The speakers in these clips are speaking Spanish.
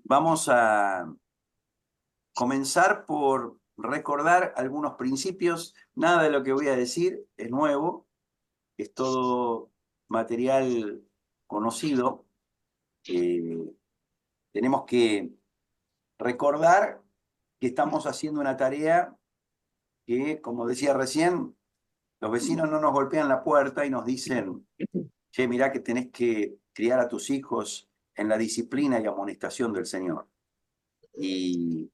Vamos a comenzar por recordar algunos principios. Nada de lo que voy a decir es nuevo, es todo material conocido. Eh, Tenemos que recordar que estamos haciendo una tarea que, como decía recién, los vecinos no nos golpean la puerta y nos dicen: che, mirá que tenés que criar a tus hijos en la disciplina y amonestación del Señor. Y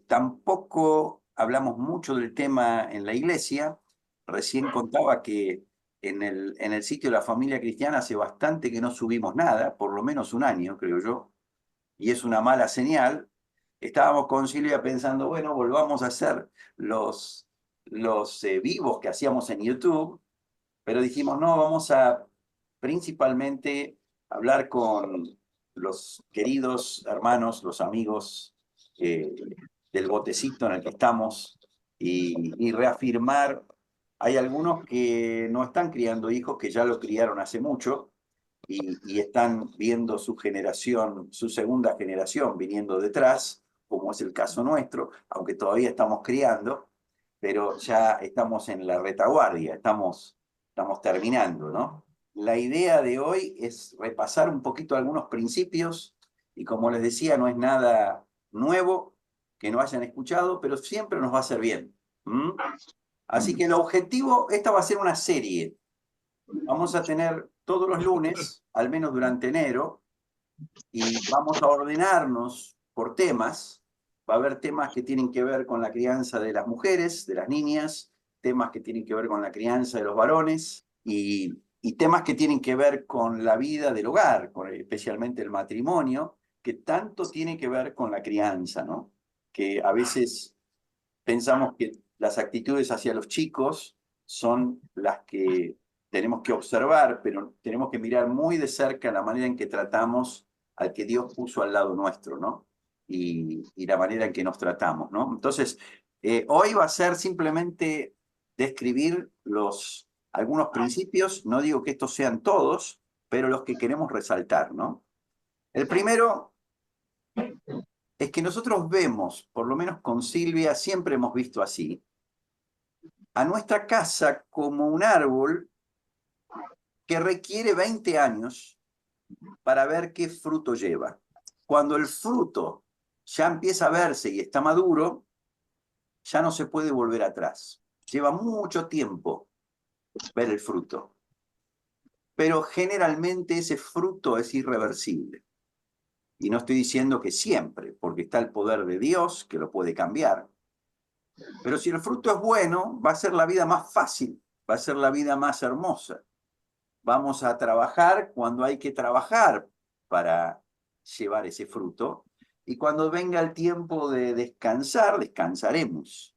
tampoco hablamos mucho del tema en la iglesia. Recién contaba que en el sitio de la familia cristiana hace bastante que no subimos nada, por lo menos un año, creo yo, y es una mala señal. Estábamos con Silvia pensando, bueno, volvamos a hacer los vivos que hacíamos en YouTube, pero dijimos, no, vamos a principalmente hablar con los queridos hermanos, los amigos eh, del botecito en el que estamos y reafirmar. Hay algunos que no están criando hijos, que ya lo criaron hace mucho y están viendo su generación, su segunda generación viniendo detrás, como es el caso nuestro, aunque todavía estamos criando, pero ya estamos en la retaguardia, estamos terminando, ¿no? La idea de hoy es repasar un poquito algunos principios y, como les decía, no es nada nuevo que no hayan escuchado, pero siempre nos va a hacer bien. ¿Mm? Así que el objetivo, esta va a ser una serie. Vamos a tener todos los lunes, al menos durante enero, y vamos a ordenarnos por temas. Va a haber temas que tienen que ver con la crianza de las mujeres, de las niñas, temas que tienen que ver con la crianza de los varones y temas que tienen que ver con la vida del hogar, especialmente el matrimonio, que tanto tiene que ver con la crianza, ¿no? Que a veces pensamos que las actitudes hacia los chicos son las que tenemos que observar, pero tenemos que mirar muy de cerca la manera en que tratamos al que Dios puso al lado nuestro, ¿no? Y la manera en que nos tratamos, ¿no? Entonces, hoy va a ser simplemente describir algunos principios. No digo que estos sean todos, pero los que queremos resaltar, ¿no? El primero es que nosotros vemos, por lo menos con Silvia, siempre hemos visto así, a nuestra casa como un árbol que requiere 20 años para ver qué fruto lleva. Cuando el fruto ya empieza a verse y está maduro, ya no se puede volver atrás. Lleva mucho tiempo ver el fruto, pero generalmente ese fruto es irreversible. Y no estoy diciendo que siempre, porque está el poder de Dios que lo puede cambiar. Pero si el fruto es bueno, va a ser la vida más fácil, va a ser la vida más hermosa. Vamos a trabajar cuando hay que trabajar para llevar ese fruto. Y cuando venga el tiempo de descansar, descansaremos.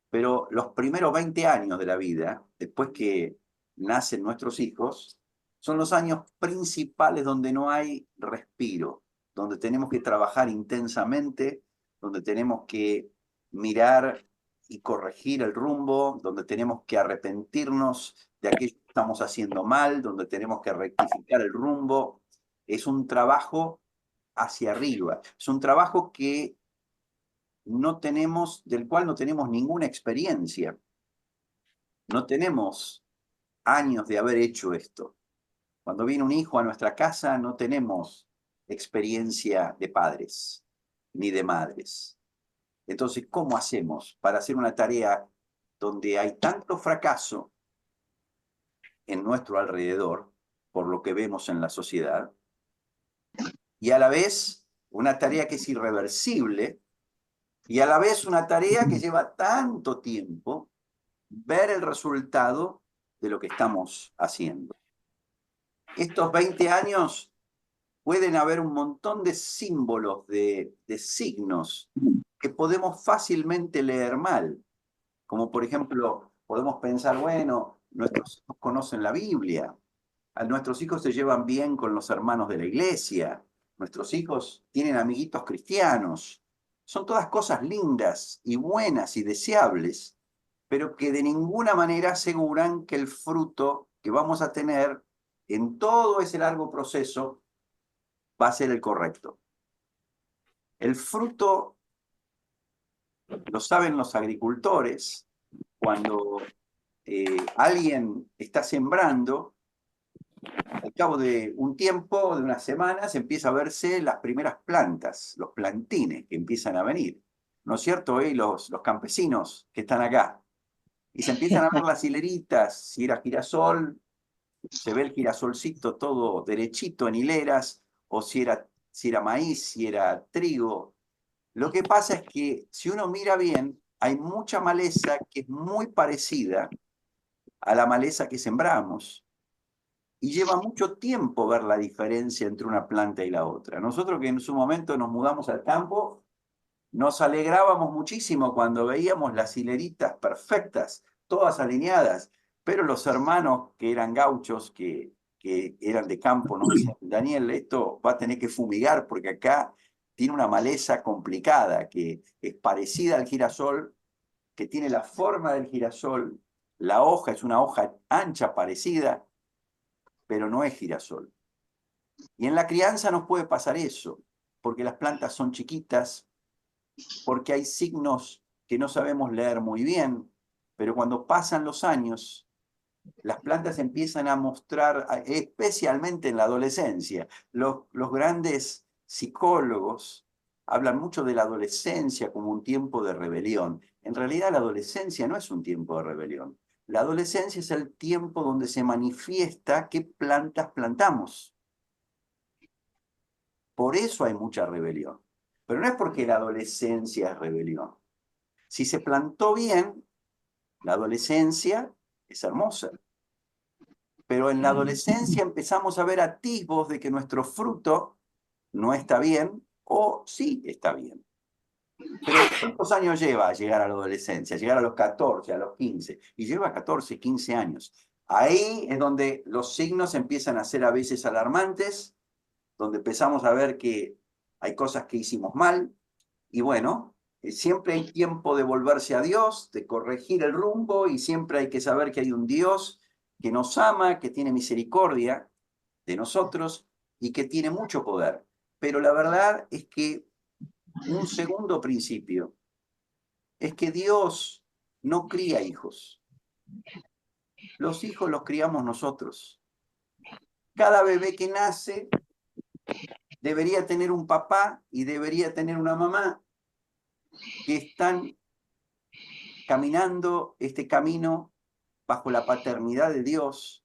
Pero los primeros 20 años de la vida, después que nacen nuestros hijos, son los años principales donde no hay respiro, donde tenemos que trabajar intensamente, donde tenemos que mirar y corregir el rumbo, donde tenemos que arrepentirnos de aquello que estamos haciendo mal, donde tenemos que rectificar el rumbo. Es un trabajo hacia arriba, es un trabajo del cual no tenemos ninguna experiencia. No tenemos años de haber hecho esto. Cuando viene un hijo a nuestra casa, no tenemos experiencia de padres ni de madres. Entonces, ¿cómo hacemos para hacer una tarea donde hay tanto fracaso en nuestro alrededor, por lo que vemos en la sociedad, y a la vez una tarea que es irreversible, y a la vez una tarea que lleva tanto tiempo ver el resultado de lo que estamos haciendo? Estos 20 años pueden haber un montón de símbolos, de signos que podemos fácilmente leer mal. Como por ejemplo, podemos pensar, bueno, nuestros hijos conocen la Biblia, nuestros hijos se llevan bien con los hermanos de la iglesia, nuestros hijos tienen amiguitos cristianos. Son todas cosas lindas y buenas y deseables, pero que de ninguna manera aseguran que el fruto que vamos a tener en todo ese largo proceso va a ser el correcto. El fruto lo saben los agricultores. Cuando alguien está sembrando, al cabo de un tiempo, de unas semanas, empieza a verse las primeras plantas, los plantines que empiezan a venir. ¿No es cierto? Los campesinos que están acá. Y se empiezan a ver las hileritas, si era girasol, se ve el girasolcito todo derechito en hileras, o si era maíz, si era trigo. Lo que pasa es que si uno mira bien, hay mucha maleza que es muy parecida a la maleza que sembramos. Y lleva mucho tiempo ver la diferencia entre una planta y la otra. Nosotros que en su momento nos mudamos al campo, nos alegrábamos muchísimo cuando veíamos las hileritas perfectas, todas alineadas, pero los hermanos que eran gauchos, que eran de campo, nos decían, Daniel, esto va a tener que fumigar porque acá tiene una maleza complicada, que es parecida al girasol, que tiene la forma del girasol, la hoja es una hoja ancha parecida, pero no es girasol. Y en la crianza nos puede pasar eso, porque las plantas son chiquitas, porque hay signos que no sabemos leer muy bien, pero cuando pasan los años, las plantas empiezan a mostrar, especialmente en la adolescencia, los grandes psicólogos hablan mucho de la adolescencia como un tiempo de rebelión. En realidad la adolescencia no es un tiempo de rebelión. La adolescencia es el tiempo donde se manifiesta qué plantas plantamos. Por eso hay mucha rebelión. Pero no es porque la adolescencia es rebelión. Si se plantó bien, la adolescencia es hermosa. Pero en la adolescencia empezamos a ver atisbos de que nuestro fruto no está bien o sí está bien. Pero ¿cuántos años lleva a llegar a la adolescencia? Llegar a los 14, a los 15. Y lleva 14, 15 años. Ahí es donde los signos empiezan a ser a veces alarmantes, donde empezamos a ver que hay cosas que hicimos mal. Y bueno, siempre hay tiempo de volverse a Dios, de corregir el rumbo, y siempre hay que saber que hay un Dios que nos ama, que tiene misericordia de nosotros y que tiene mucho poder. Pero la verdad es que un segundo principio es que Dios no cría hijos. Los hijos los criamos nosotros. Cada bebé que nace debería tener un papá y debería tener una mamá que están caminando este camino bajo la paternidad de Dios,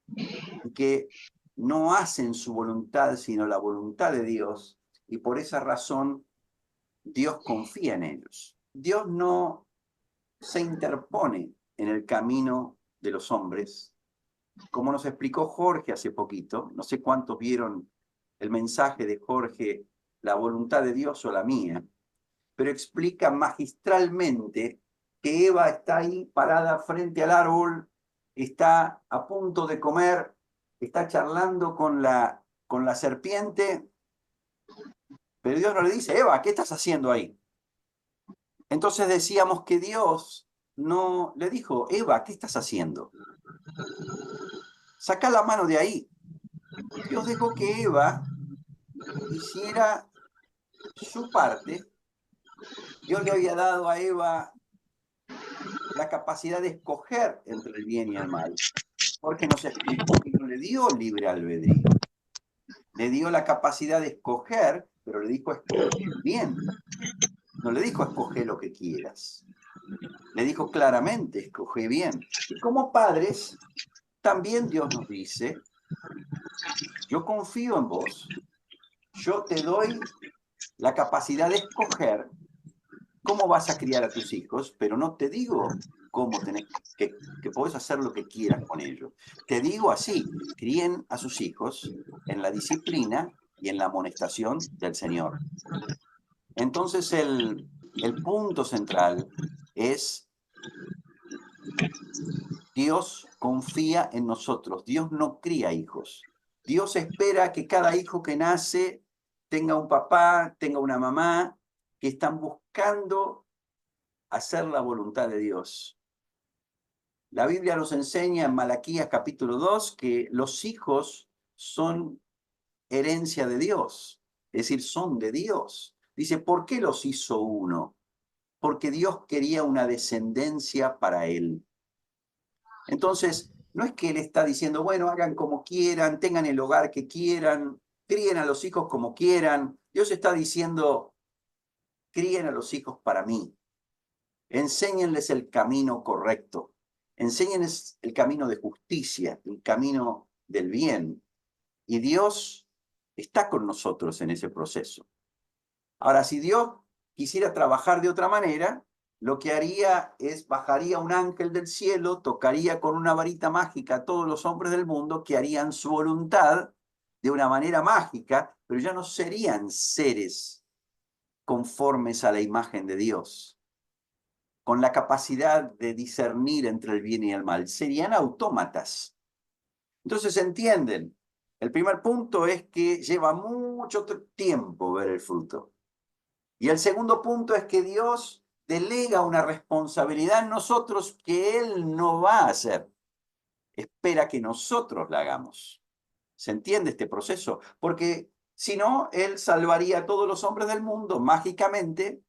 y que no hacen su voluntad, sino la voluntad de Dios, y por esa razón Dios confía en ellos. Dios no se interpone en el camino de los hombres, como nos explicó Jorge hace poquito. No sé cuántos vieron el mensaje de Jorge, la voluntad de Dios o la mía, pero explica magistralmente que Eva está ahí parada frente al árbol, está a punto de comer, está charlando con la serpiente, pero Dios no le dice, Eva, ¿qué estás haciendo ahí? Entonces decíamos que Dios no le dijo, Eva, ¿qué estás haciendo? Saca la mano de ahí. Dios dejó que Eva hiciera su parte. Dios le había dado a Eva la capacidad de escoger entre el bien y el mal. Jorge nos explicó que no le dio libre albedrío. Le dio la capacidad de escoger, pero le dijo escoger bien. No le dijo escoger lo que quieras. Le dijo claramente, escoge bien. Y como padres, también Dios nos dice, yo confío en vos, yo te doy la capacidad de escoger cómo vas a criar a tus hijos, pero no te digo cómo tenés que podés hacer lo que quieras con ellos. Te digo así, críen a sus hijos en la disciplina y en la amonestación del Señor. Entonces el punto central es Dios confía en nosotros, Dios no cría hijos. Dios espera que cada hijo que nace tenga un papá, tenga una mamá, que están buscando hacer la voluntad de Dios. La Biblia nos enseña en Malaquías capítulo 2 que los hijos son herencia de Dios, es decir, son de Dios. Dice, ¿por qué los hizo uno? Porque Dios quería una descendencia para él. Entonces, no es que él está diciendo, bueno, hagan como quieran, tengan el hogar que quieran, críen a los hijos como quieran. Dios está diciendo, críen a los hijos para mí. Enséñenles el camino correcto. Enséñenles el camino de justicia, el camino del bien. Y Dios está con nosotros en ese proceso. Ahora, si Dios quisiera trabajar de otra manera, lo que haría es bajaría un ángel del cielo, tocaría con una varita mágica a todos los hombres del mundo que harían su voluntad de una manera mágica, pero ya no serían seres conformes a la imagen de Dios, con la capacidad de discernir entre el bien y el mal. Serían autómatas. Entonces, ¿entienden? El primer punto es que lleva mucho tiempo ver el fruto. Y el segundo punto es que Dios delega una responsabilidad en nosotros que Él no va a hacer. Espera que nosotros la hagamos. ¿Se entiende este proceso? Porque si no, Él salvaría a todos los hombres del mundo mágicamente,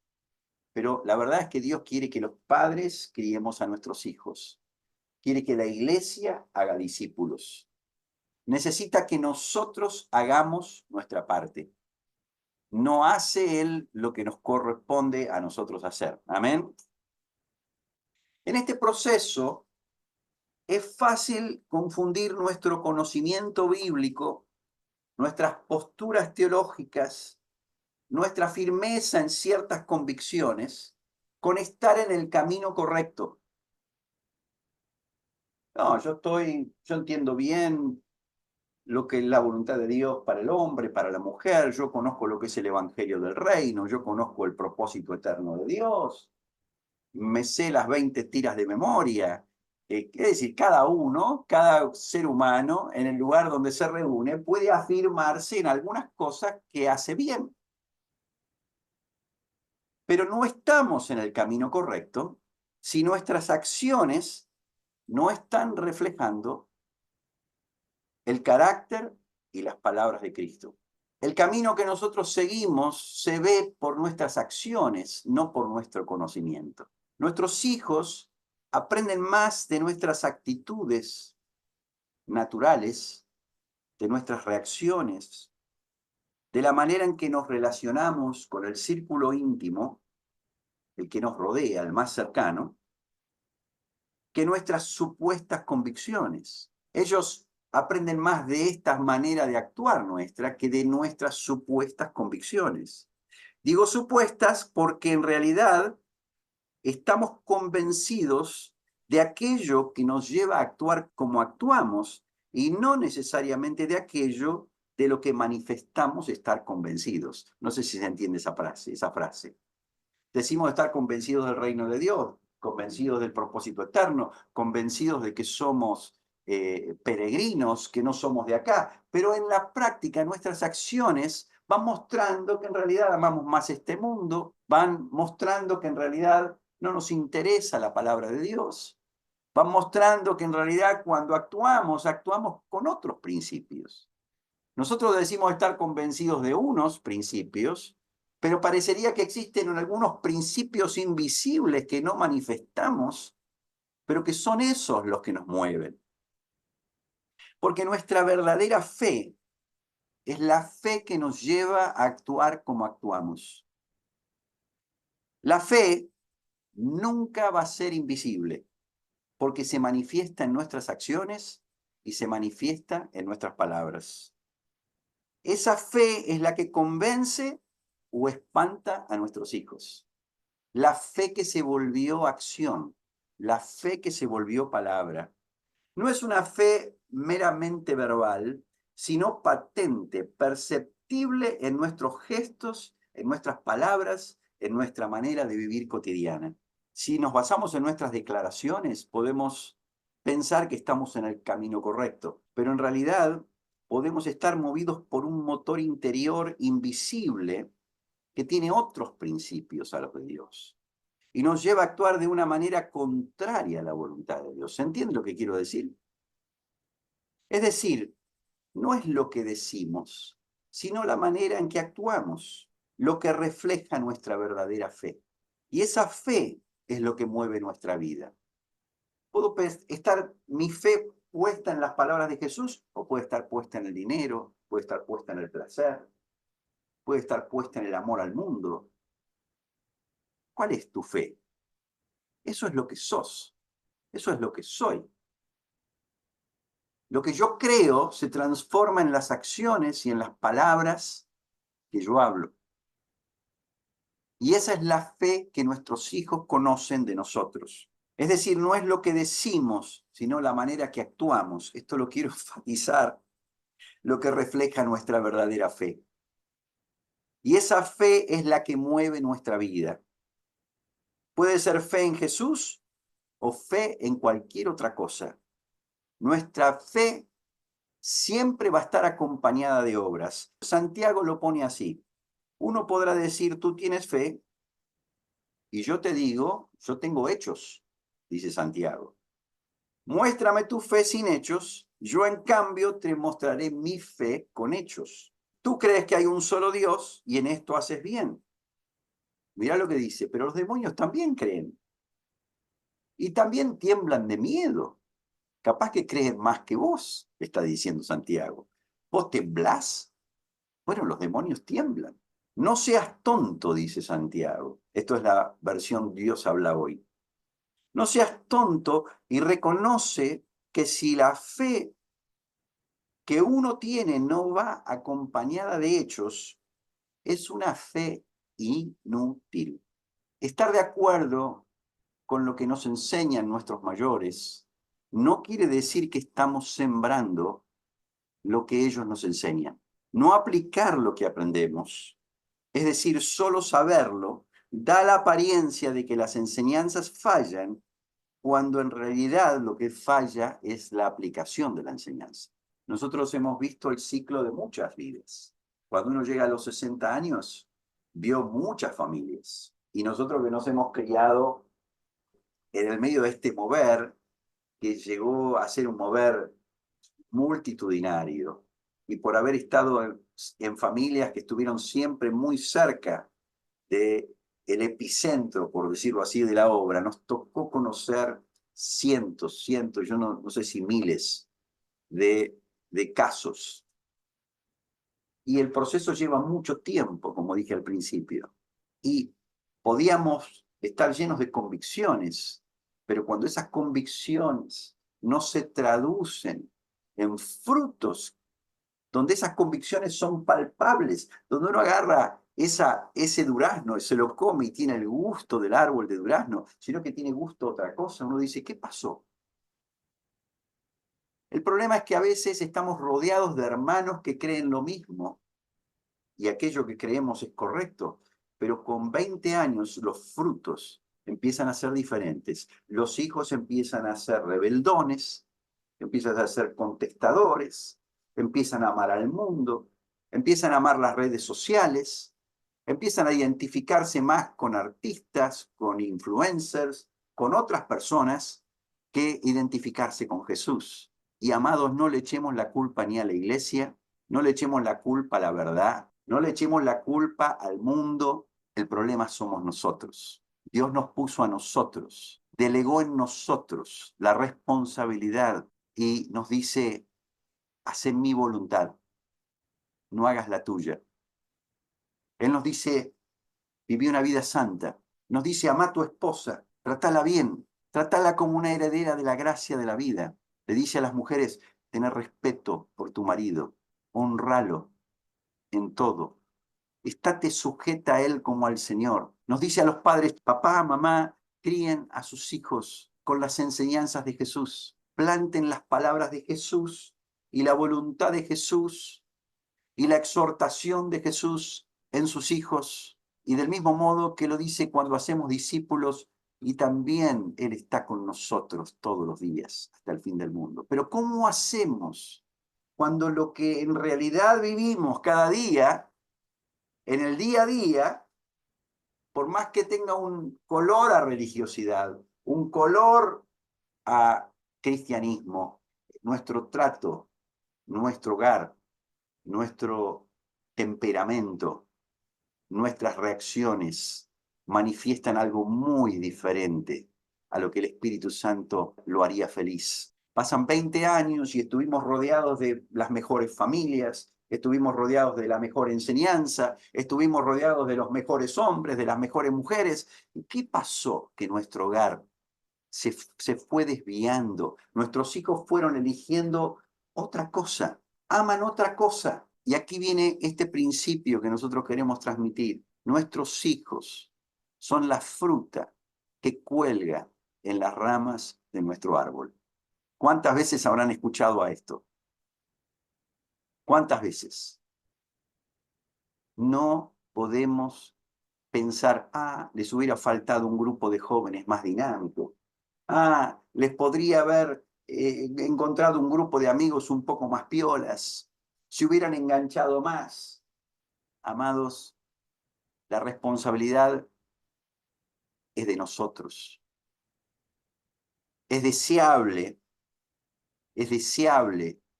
pero la verdad es que Dios quiere que los padres criemos a nuestros hijos. Quiere que la iglesia haga discípulos. Necesita que nosotros hagamos nuestra parte. No hace Él lo que nos corresponde a nosotros hacer. Amén. En este proceso es fácil confundir nuestro conocimiento bíblico, nuestras posturas teológicas, nuestra firmeza en ciertas convicciones, con estar en el camino correcto. No, yo entiendo bien lo que es la voluntad de Dios para el hombre, para la mujer, yo conozco lo que es el evangelio del reino, yo conozco el propósito eterno de Dios, me sé las 20 tiras de memoria. Es decir, cada uno, cada ser humano, en el lugar donde se reúne, puede afirmarse en algunas cosas que hace bien. Pero no estamos en el camino correcto si nuestras acciones no están reflejando el carácter y las palabras de Cristo. El camino que nosotros seguimos se ve por nuestras acciones, no por nuestro conocimiento. Nuestros hijos aprenden más de nuestras actitudes naturales, de nuestras reacciones, de la manera en que nos relacionamos con el círculo íntimo, el que nos rodea, el más cercano, que nuestras supuestas convicciones. Ellos aprenden más de esta manera de actuar nuestra que de nuestras supuestas convicciones. Digo supuestas porque en realidad estamos convencidos de aquello que nos lleva a actuar como actuamos y no necesariamente de aquello de lo que manifestamos estar convencidos. No sé si se entiende esa frase. Decimos estar convencidos del reino de Dios, convencidos del propósito eterno, convencidos de que somos peregrinos, que no somos de acá, pero en la práctica nuestras acciones van mostrando que en realidad amamos más este mundo, van mostrando que en realidad no nos interesa la palabra de Dios, van mostrando que en realidad cuando actuamos, actuamos con otros principios. Nosotros decimos estar convencidos de unos principios, pero parecería que existen algunos principios invisibles que no manifestamos, pero que son esos los que nos mueven. Porque nuestra verdadera fe es la fe que nos lleva a actuar como actuamos. La fe nunca va a ser invisible, porque se manifiesta en nuestras acciones y se manifiesta en nuestras palabras. Esa fe es la que convence o espanta a nuestros hijos. La fe que se volvió acción, la fe que se volvió palabra. No es una fe meramente verbal, sino patente, perceptible en nuestros gestos, en nuestras palabras, en nuestra manera de vivir cotidiana. Si nos basamos en nuestras declaraciones, podemos pensar que estamos en el camino correcto, pero en realidad podemos estar movidos por un motor interior invisible que tiene otros principios a los de Dios y nos lleva a actuar de una manera contraria a la voluntad de Dios. ¿Se entiende lo que quiero decir? Es decir, no es lo que decimos, sino la manera en que actuamos. lo que refleja nuestra verdadera fe. Y esa fe es lo que mueve nuestra vida. Puedo estar mi fe puesta en las palabras de Jesús o puede estar puesta en el dinero, puede estar puesta en el placer, puede estar puesta en el amor al mundo. ¿Cuál es tu fe? Eso es lo que sos. Eso es lo que soy. Lo que yo creo se transforma en las acciones y en las palabras que yo hablo. Y esa es la fe que nuestros hijos conocen de nosotros. Es decir, no es lo que decimos, sino la manera que actuamos. Esto lo quiero enfatizar, lo que refleja nuestra verdadera fe. Y esa fe es la que mueve nuestra vida. Puede ser fe en Jesús o fe en cualquier otra cosa. Nuestra fe siempre va a estar acompañada de obras. Santiago lo pone así. Uno podrá decir, tú tienes fe, y yo te digo, yo tengo hechos, dice Santiago. Muéstrame tu fe sin hechos, yo en cambio te mostraré mi fe con hechos. Tú crees que hay un solo Dios y en esto haces bien. Mirá lo que dice, pero los demonios también creen. Y también tiemblan de miedo. Capaz que creen más que vos, está diciendo Santiago. ¿Vos temblás? Bueno, los demonios tiemblan. No seas tonto, dice Santiago. Esto es la versión Dios habla hoy. No seas tonto y reconoce que si la fe que uno tiene no va acompañada de hechos, es una fe inútil. Estar de acuerdo con lo que nos enseñan nuestros mayores no quiere decir que estamos sembrando lo que ellos nos enseñan. No aplicar lo que aprendemos, es decir, solo saberlo, da la apariencia de que las enseñanzas fallan cuando en realidad lo que falla es la aplicación de la enseñanza. Nosotros hemos visto el ciclo de muchas vidas. Cuando uno llega a los 60 años, vio muchas familias. Y nosotros que nos hemos criado en el medio de este mover, que llegó a ser un mover multitudinario, y por haber estado en familias que estuvieron siempre muy cerca de el epicentro, por decirlo así, de la obra, nos tocó conocer cientos, yo no sé si miles de casos. Y el proceso lleva mucho tiempo, como dije al principio. Y podíamos estar llenos de convicciones, pero cuando esas convicciones no se traducen en frutos, donde esas convicciones son palpables, donde uno agarra ese durazno y se lo come y tiene el gusto del árbol de durazno, sino que tiene gusto a otra cosa, uno dice, ¿qué pasó? El problema es que a veces estamos rodeados de hermanos que creen lo mismo y aquello que creemos es correcto, pero con 20 años los frutos empiezan a ser diferentes. Los hijos empiezan a ser rebeldones, empiezan a ser contestadores, empiezan a amar al mundo, empiezan a amar las redes sociales, empiezan a identificarse más con artistas, con influencers, con otras personas que identificarse con Jesús. Y amados, no le echemos la culpa ni a la iglesia, no le echemos la culpa a la verdad, no le echemos la culpa al mundo. El problema somos nosotros. Dios nos puso a nosotros, delegó en nosotros la responsabilidad y nos dice, haz mi voluntad, no hagas la tuya. Él nos dice, viví una vida santa. Nos dice, ama a tu esposa, trátala bien, trátala como una heredera de la gracia de la vida. Le dice a las mujeres, tener respeto por tu marido, honralo en todo. Estate sujeta a él como al Señor. Nos dice a los padres, papá, mamá, críen a sus hijos con las enseñanzas de Jesús. Planten las palabras de Jesús y la voluntad de Jesús y la exhortación de Jesús en sus hijos. Y del mismo modo que lo dice cuando hacemos discípulos, y también Él está con nosotros todos los días hasta el fin del mundo. Pero ¿cómo hacemos cuando lo que en realidad vivimos cada día, en el día a día, por más que tenga un color a religiosidad, un color a cristianismo, nuestro trato, nuestro hogar, nuestro temperamento, nuestras reacciones manifiestan algo muy diferente a lo que el Espíritu Santo lo haría feliz. Pasan 20 años y estuvimos rodeados de las mejores familias, estuvimos rodeados de la mejor enseñanza, estuvimos rodeados de los mejores hombres, de las mejores mujeres. ¿Y qué pasó? Que nuestro hogar se fue desviando. Nuestros hijos fueron eligiendo otra cosa, aman otra cosa. Y aquí viene este principio que nosotros queremos transmitir. Nuestros hijos son la fruta que cuelga en las ramas de nuestro árbol. ¿Cuántas veces habrán escuchado a esto? ¿Cuántas veces? No podemos pensar, les hubiera faltado un grupo de jóvenes más dinámico. Les podría haber encontrado un grupo de amigos un poco más piolas. Se hubieran enganchado más. Amados, la responsabilidad es de nosotros. Es deseable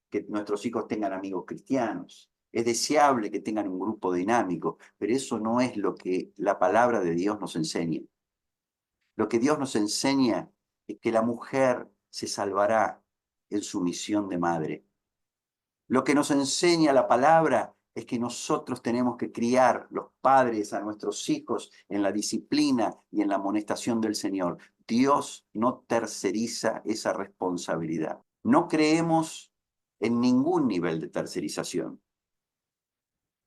que nuestros hijos tengan amigos cristianos. Es deseable que tengan un grupo dinámico, pero eso no es lo que la palabra de Dios nos enseña. Lo que Dios nos enseña es que la mujer se salvará en su misión de madre. Lo que nos enseña la palabra es que nosotros tenemos que criar, los padres, a nuestros hijos en la disciplina y en la amonestación del Señor. Dios no terceriza esa responsabilidad. No creemos en ningún nivel de tercerización.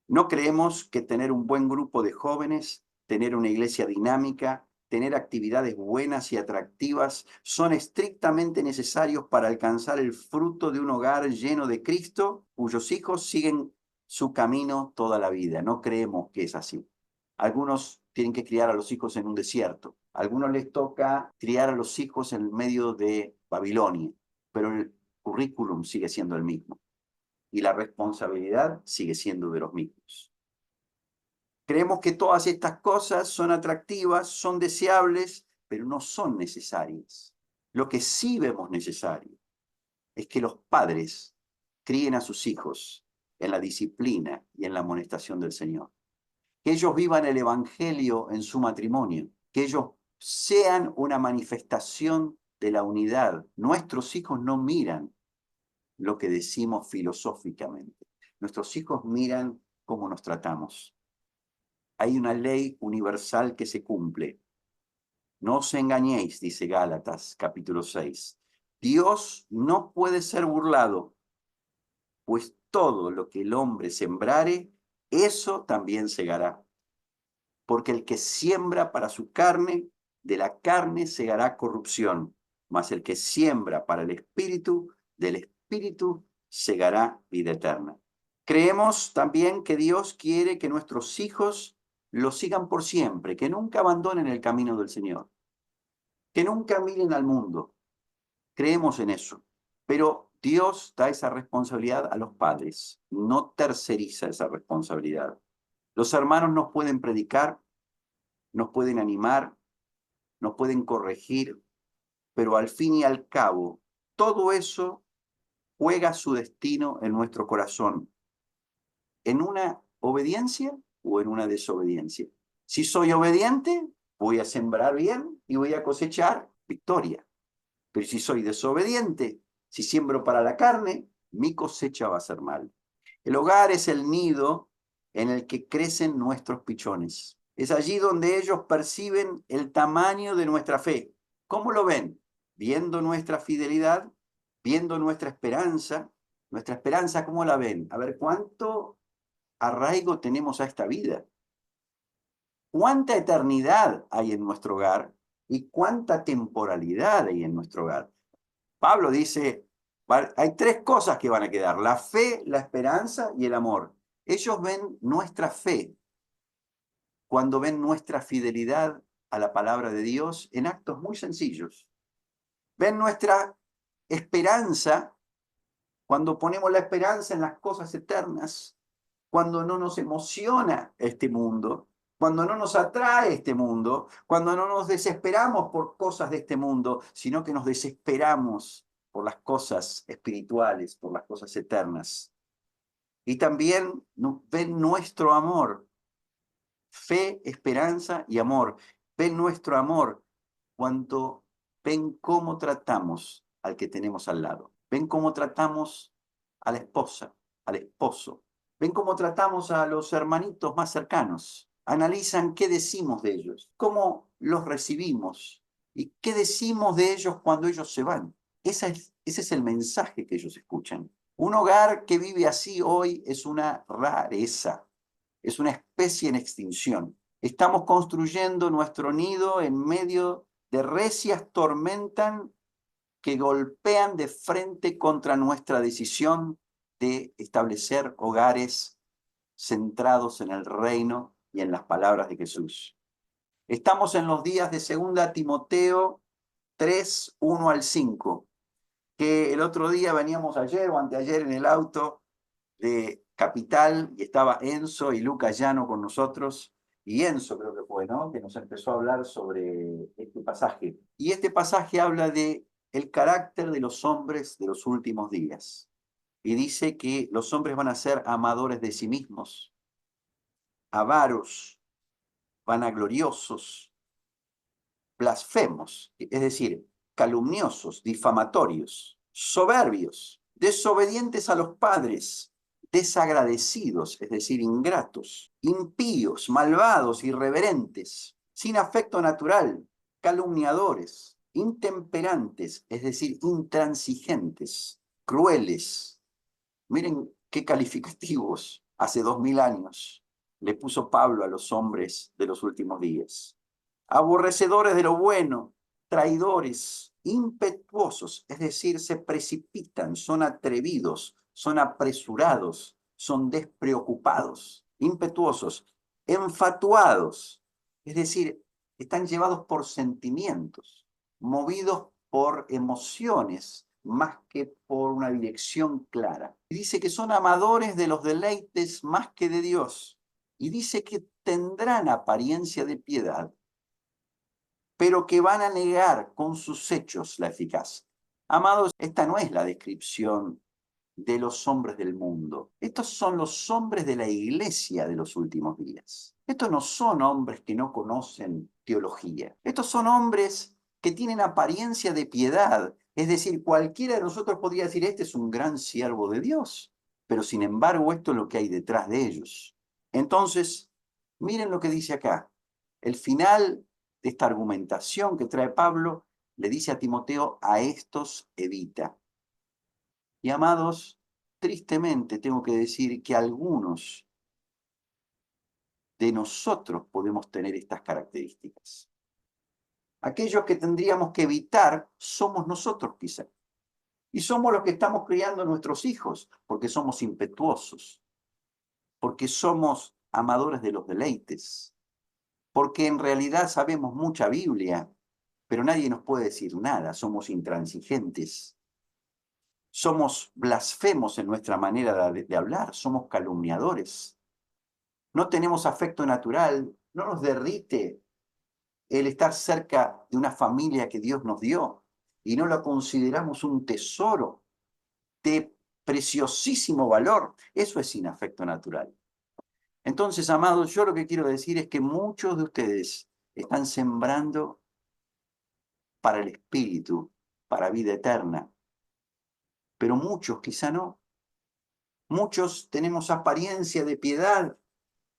No creemos que tener un buen grupo de jóvenes, tener una iglesia dinámica, tener actividades buenas y atractivas son estrictamente necesarios para alcanzar el fruto de un hogar lleno de Cristo, cuyos hijos siguen su camino toda la vida. No creemos que es así. Algunos tienen que criar a los hijos en un desierto. A algunos les toca criar a los hijos en el medio de Babilonia, pero el currículum sigue siendo el mismo y la responsabilidad sigue siendo de los mismos. Creemos que todas estas cosas son atractivas, son deseables, pero no son necesarias. Lo que sí vemos necesario es que los padres críen a sus hijos en la disciplina y en la amonestación del Señor. Que ellos vivan el Evangelio en su matrimonio, que ellos sean una manifestación de la unidad. Nuestros hijos no miran lo que decimos filosóficamente. Nuestros hijos miran cómo nos tratamos. Hay una ley universal que se cumple. No os engañéis, dice Gálatas, capítulo 6. Dios no puede ser burlado, pues todo lo que el hombre sembrare, eso también segará. Porque el que siembra para su carne, de la carne segará corrupción, mas el que siembra para el espíritu, del espíritu segará vida eterna. Creemos también que Dios quiere que nuestros hijos lo sigan por siempre, que nunca abandonen el camino del Señor, que nunca miren al mundo. Creemos en eso. Pero Dios da esa responsabilidad a los padres, no terceriza esa responsabilidad. Los hermanos nos pueden predicar, nos pueden animar, nos pueden corregir, pero al fin y al cabo, todo eso juega su destino en nuestro corazón, en una obediencia o en una desobediencia. Si soy obediente, voy a sembrar bien y voy a cosechar victoria. Pero si soy desobediente, si siembro para la carne, mi cosecha va a ser mal. El hogar es el nido en el que crecen nuestros pichones. Es allí donde ellos perciben el tamaño de nuestra fe. ¿Cómo lo ven? Viendo nuestra fidelidad, viendo nuestra esperanza. Nuestra esperanza, ¿cómo la ven? A ver, ¿cuánto arraigo tenemos a esta vida? ¿Cuánta eternidad hay en nuestro hogar? ¿Y cuánta temporalidad hay en nuestro hogar? Pablo dice, hay tres cosas que van a quedar: la fe, la esperanza y el amor. Ellos ven nuestra fe cuando ven nuestra fidelidad a la palabra de Dios en actos muy sencillos. Ven nuestra esperanza cuando ponemos la esperanza en las cosas eternas, cuando no nos emociona este mundo, cuando no nos atrae este mundo, cuando no nos desesperamos por cosas de este mundo, sino que nos desesperamos por las cosas espirituales, por las cosas eternas. Y también ven nuestro amor Fe, esperanza y amor. Ven nuestro amor cuando ven cómo tratamos al que tenemos al lado. Ven cómo tratamos a la esposa, al esposo. Ven cómo tratamos a los hermanitos más cercanos. Analizan qué decimos de ellos, cómo los recibimos y qué decimos de ellos cuando ellos se van. Ese es el mensaje que ellos escuchan. Un hogar que vive así hoy es una rareza, es una especie en extinción. Estamos construyendo nuestro nido en medio de recias tormentas que golpean de frente contra nuestra decisión de establecer hogares centrados en el reino y en las palabras de Jesús. Estamos en los días de 2 Timoteo 3, 1 al 5, que el otro día veníamos ayer o anteayer en el auto de Capital y estaba Enzo y Luca Llano con nosotros, y Enzo creo que fue, ¿no? Que nos empezó a hablar sobre este pasaje. Y este pasaje habla de el carácter de los hombres de los últimos días. Y dice que los hombres van a ser amadores de sí mismos, avaros, vanagloriosos, blasfemos, es decir, calumniosos, difamatorios, soberbios, desobedientes a los padres, desagradecidos, es decir, ingratos, impíos, malvados, irreverentes, sin afecto natural, calumniadores, intemperantes, es decir, intransigentes, crueles. Miren qué calificativos hace 2000 años le puso Pablo a los hombres de los últimos días. Aborrecedores de lo bueno, traidores, impetuosos, es decir, se precipitan, son atrevidos, son apresurados, son despreocupados, impetuosos, enfatuados, es decir, están llevados por sentimientos, movidos por emociones, más que por una dirección clara. Y dice que son amadores de los deleites más que de Dios. Y dice que tendrán apariencia de piedad, pero que van a negar con sus hechos la eficacia. Amados, esta no es la descripción de los hombres del mundo. Estos son los hombres de la iglesia de los últimos días. Estos no son hombres que no conocen teología. Estos son hombres que tienen apariencia de piedad. Es decir, cualquiera de nosotros podría decir, este es un gran siervo de Dios. Pero sin embargo, esto es lo que hay detrás de ellos. Entonces, miren lo que dice acá. El final de esta argumentación que trae Pablo le dice a Timoteo, a estos evita. Y amados, tristemente tengo que decir que algunos de nosotros podemos tener estas características. Aquellos que tendríamos que evitar somos nosotros quizá. Y somos los que estamos criando a nuestros hijos, porque somos impetuosos, porque somos amadores de los deleites, porque en realidad sabemos mucha Biblia, pero nadie nos puede decir nada, somos intransigentes. Somos blasfemos en nuestra manera de hablar, somos calumniadores. No tenemos afecto natural, no nos derrite el estar cerca de una familia que Dios nos dio y no la consideramos un tesoro de preciosísimo valor. Eso es sin afecto natural. Entonces, amados, yo lo que quiero decir es que muchos de ustedes están sembrando para el espíritu, para vida eterna, pero muchos quizá no. Muchos tenemos apariencia de piedad,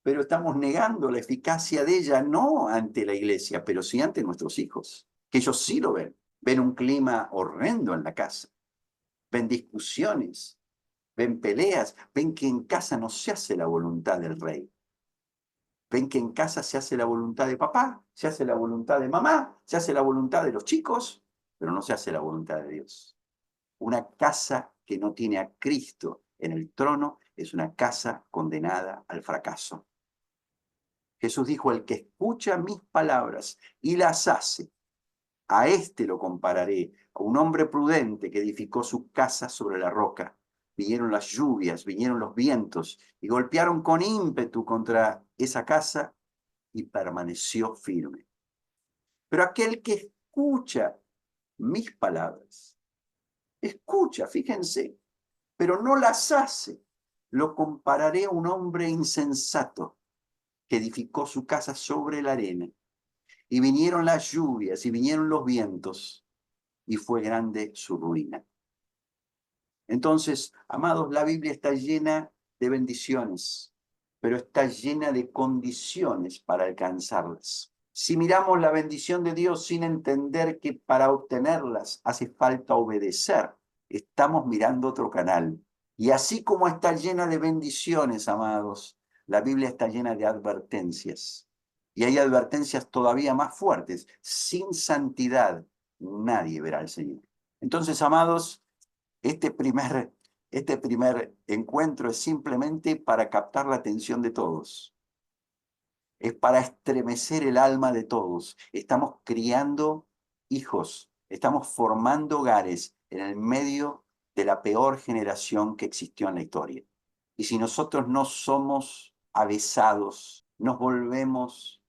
pero estamos negando la eficacia de ella, no ante la iglesia, pero sí ante nuestros hijos, que ellos sí lo ven. Ven un clima horrendo en la casa, ven discusiones, ven peleas, ven que en casa no se hace la voluntad del rey. Ven que en casa se hace la voluntad de papá, se hace la voluntad de mamá, se hace la voluntad de los chicos, pero no se hace la voluntad de Dios. Una casa que no tiene a Cristo en el trono es una casa condenada al fracaso. Jesús dijo, el que escucha mis palabras y las hace, a este lo compararé, a un hombre prudente que edificó su casa sobre la roca. Vinieron las lluvias, vinieron los vientos y golpearon con ímpetu contra esa casa y permaneció firme. Pero aquel que escucha mis palabras, escucha, fíjense, pero no las hace, lo compararé a un hombre insensato que edificó su casa sobre la arena. Y vinieron las lluvias, y vinieron los vientos, y fue grande su ruina. Entonces, amados, la Biblia está llena de bendiciones, pero está llena de condiciones para alcanzarlas. Si miramos la bendición de Dios sin entender que para obtenerlas hace falta obedecer, estamos mirando otro canal. Y así como está llena de bendiciones, amados, la Biblia está llena de advertencias. Y hay advertencias todavía más fuertes. Sin santidad, nadie verá al Señor. Entonces, amados, este primer encuentro es simplemente para captar la atención de todos. Es para estremecer el alma de todos. Estamos criando hijos, estamos formando hogares en el medio de la peor generación que existió en la historia. Y si nosotros no somos avesados, nos volvemos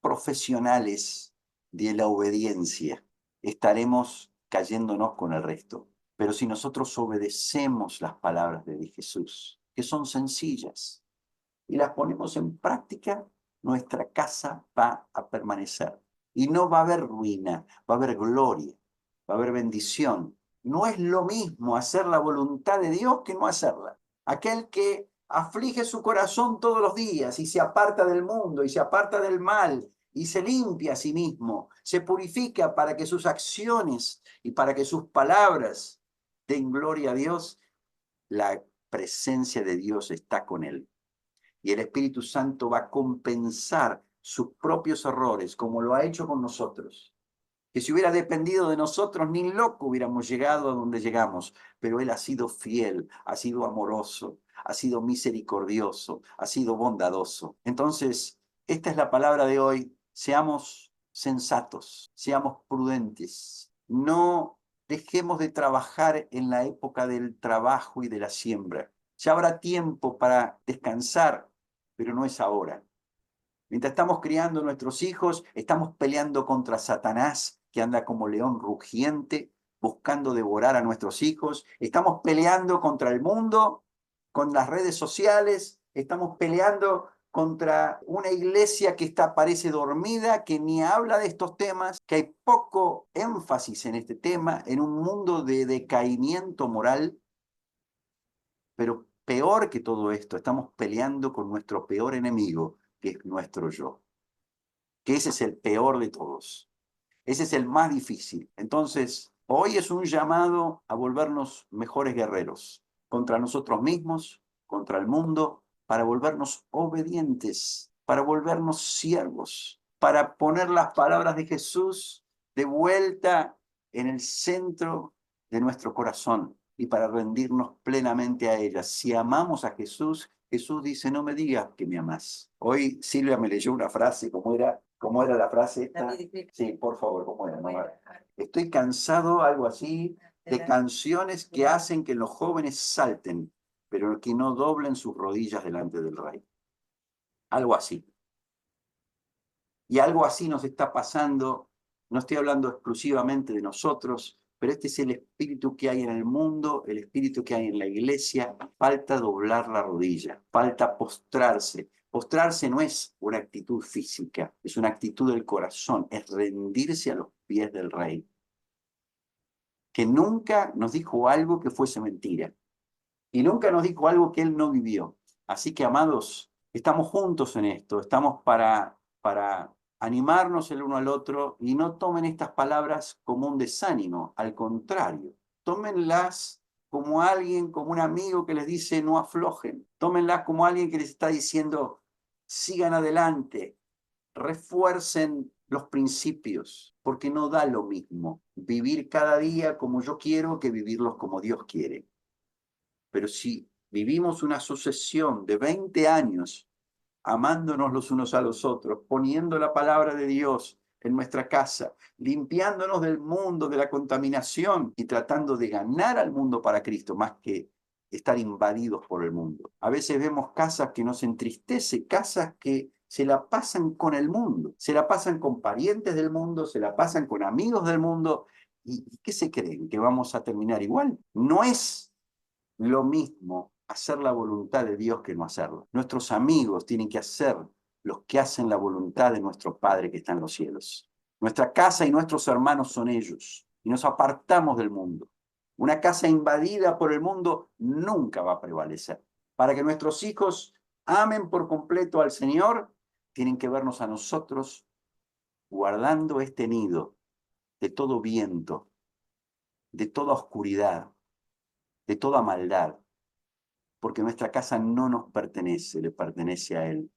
profesionales de la obediencia, estaremos cayéndonos con el resto. Pero si nosotros obedecemos las palabras de Jesús, que son sencillas, y las ponemos en práctica, nuestra casa va a permanecer. Y no va a haber ruina, va a haber gloria, va a haber bendición. No es lo mismo hacer la voluntad de Dios que no hacerla. Aquel que aflige su corazón todos los días y se aparta del mundo y se aparta del mal y se limpia a sí mismo, se purifica para que sus acciones y para que sus palabras den gloria a Dios, la presencia de Dios está con él. Y el Espíritu Santo va a compensar sus propios errores, como lo ha hecho con nosotros. Que si hubiera dependido de nosotros, ni loco hubiéramos llegado a donde llegamos. Pero Él ha sido fiel, ha sido amoroso, ha sido misericordioso, ha sido bondadoso. Entonces, esta es la palabra de hoy. Seamos sensatos, seamos prudentes. No dejemos de trabajar en la época del trabajo y de la siembra. Ya habrá tiempo para descansar, pero no es ahora. Mientras estamos criando nuestros hijos, estamos peleando contra Satanás, que anda como león rugiente, buscando devorar a nuestros hijos. Estamos peleando contra el mundo, con las redes sociales. Estamos peleando contra una iglesia que parece dormida, que ni habla de estos temas, que hay poco énfasis en este tema, en un mundo de decaimiento moral. Pero peor que todo esto, estamos peleando con nuestro peor enemigo, que es nuestro yo. Que ese es el peor de todos. Ese es el más difícil. Entonces, hoy es un llamado a volvernos mejores guerreros contra nosotros mismos, contra el mundo, para volvernos obedientes, para volvernos siervos, para poner las palabras de Jesús de vuelta en el centro de nuestro corazón y para rendirnos plenamente a ellas. Si amamos a Jesús, Jesús dice, no me digas que me amás. Hoy Silvia me leyó una frase, ¿cómo era la frase esta? Sí, por favor, ¿cómo era? No, estoy cansado, algo así, de canciones que hacen que los jóvenes salten, pero que no doblen sus rodillas delante del Rey. Algo así. Y algo así nos está pasando, no estoy hablando exclusivamente de nosotros, pero este es el espíritu que hay en el mundo, el espíritu que hay en la iglesia. Falta doblar la rodilla, falta postrarse. Postrarse no es una actitud física, es una actitud del corazón, es rendirse a los pies del Rey, que nunca nos dijo algo que fuese mentira y nunca nos dijo algo que Él no vivió. Así que, amados, estamos juntos en esto, estamos para animarnos el uno al otro y no tomen estas palabras como un desánimo, al contrario, tómenlas como alguien, como un amigo que les dice no aflojen, tómenlas como alguien que les está diciendo sigan adelante, refuercen los principios, porque no da lo mismo vivir cada día como yo quiero que vivirlos como Dios quiere. Pero si vivimos una sucesión de 20 años amándonos los unos a los otros, poniendo la palabra de Dios en nuestra casa, limpiándonos del mundo, de la contaminación y tratando de ganar al mundo para Cristo, más que estar invadidos por el mundo. A veces vemos casas que nos entristece, casas que se la pasan con el mundo, se la pasan con parientes del mundo, se la pasan con amigos del mundo. ¿Y qué se creen? ¿Que vamos a terminar igual? No es lo mismo hacer la voluntad de Dios que no hacerlo. Nuestros amigos tienen que hacer los que hacen la voluntad de nuestro Padre que está en los cielos. Nuestra casa y nuestros hermanos son ellos, y nos apartamos del mundo. Una casa invadida por el mundo nunca va a prevalecer. Para que nuestros hijos amen por completo al Señor, tienen que vernos a nosotros guardando este nido de todo viento, de toda oscuridad, de toda maldad, porque nuestra casa no nos pertenece, le pertenece a Él.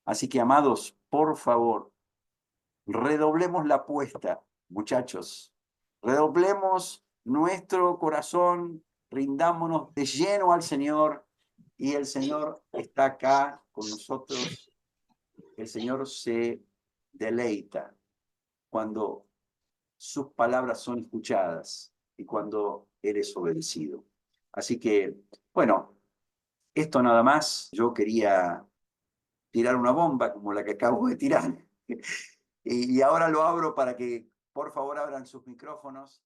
Así que, amados, por favor, redoblemos la apuesta, muchachos. Redoblemos nuestro corazón, rindámonos de lleno al Señor, y el Señor está acá con nosotros. El Señor se deleita cuando sus palabras son escuchadas y cuando eres obedecido. Así que, bueno, esto nada más. Yo quería tirar una bomba como la que acabo de tirar. Y ahora lo abro para que, por favor, abran sus micrófonos.